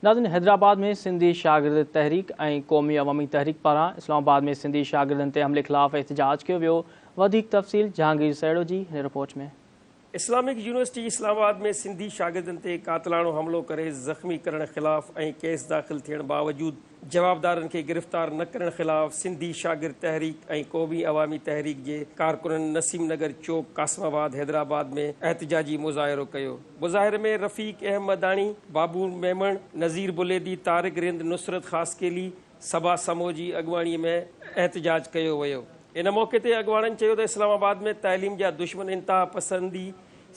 नाज़रीन, हैदराबाद में सिंधी शागिर्द तहरीक ऐं क़ौमी अवामी तहरीक पारां इस्लामाबाद में सिंधी शागिर्दनि ते हमले ख़िलाफ़ एहतजाज कियो वियो। वधीक तफ़सील जहांगीर सैड़ो जी हिन रिपोर्ट में। इस्लामिक यूनिवर्सिटी इस्लामाबाद में सिंधी शागिर्दनि ते कातिलाणो हमलो करे ज़ख़्मी करण ख़िलाफ़ ऐं केस दाख़िल थियण बावजूद जवाबदारनि खे गिरफ़्तार न करण ख़िलाफ़ सिंधी शागिर्द तहरीक ऐं क़ौमी अवामी तहरीक जे कारकुननि नसीम नगर चौक कासमाबाद हैदराबाद में एहतजाजी मुज़ाहिरो कयो। मुज़ाहिरे में रफ़ीक अहमदानी, बाबू मेमण, नज़ीर बुलेदी, तारिक रिंद, नुसरत ख़ासकेली, सबा समोजी अॻुवाणी में एहतजाज कयो वियो। इन मौक़े ते अॻुवाणनि चयो त इस्लामाबाद में तइलीम जा दुश्मन इंतिहा पसंदी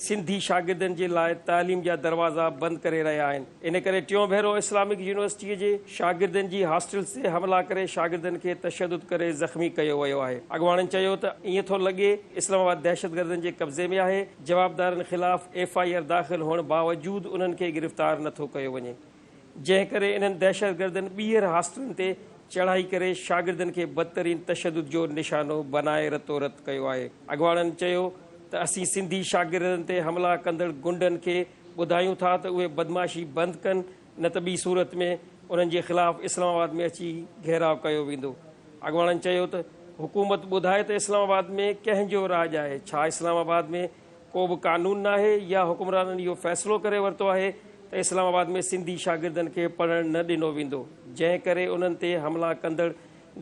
सिंधी शागिर्दनि जे लाइ तइलीम जा दरवाज़ा बंदि करे रहिया आहिनि। इन करे टियों भेरो इस्लामिक यूनिवर्सिटीअ जे शागिर्दनि जी हॉस्टल्स ते हमला करे शागिर्दनि खे तशदुद करे ज़ख़्मी कयो वियो आहे। अॻुवाणनि चयो त ईअं थो लॻे इस्लामाबाद दहशतगर्दनि जे कब्ज़े में आहे। जवाबदारनि ख़िलाफ़ FIR दाख़िल हुअण बावजूदि उन्हनि खे गिरफ़्तार नथो कयो वञे, जंहिं करे इन्हनि दहशतगर्दनि ॿीहर हॉस्टलनि ते चढ़ाई करे शागिर्दनि खे बदतरीन तशदुद जो निशानो बनाए रतो रत कयो आहे। अॻुवाणनि चयो त असीं सिंधी शागिर्दनि ते हमला कंदड़ गुंडनि खे ॿुधायूं था त उहे बदमाशी बंदि कनि, न त ॿी सूरत में उन्हनि जे ख़िलाफ़ इस्लामाबाद में अची घेराव कयो वेंदो। अॻुवाणनि चयो त हुकूमत ॿुधाए त इस्लामाबाद में कंहिंजो राज आहे। छा इस्लामाबाद में को बि कानून न आहे या हुकुमराननि इहो फ़ैसिलो करे वरितो आहे त इस्लामाबाद में सिंधी शागिर्दनि खे पढ़णु न ॾिनो वेंदो, जंहिं करे उन्हनि ते हमला कंदड़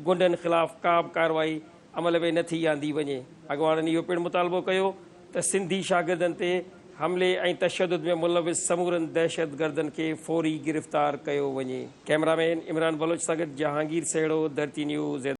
गुंडनि ख़िलाफ़ का बि कार्रवाई अमल में नथी आंदी वञे। अॻुवाणनि इहो पिणु मुतालबो कयो त सिंधी शागिर्दनि ते हमले ऐं तशदुद में मुलविस समूरनि दहशतगर्दनि खे फ़ौरी गिरफ़्तार कयो वञे। कैमरामैन इमरान बलोच सां गॾु जहांगीर सैड़ो, धरती न्यूज़।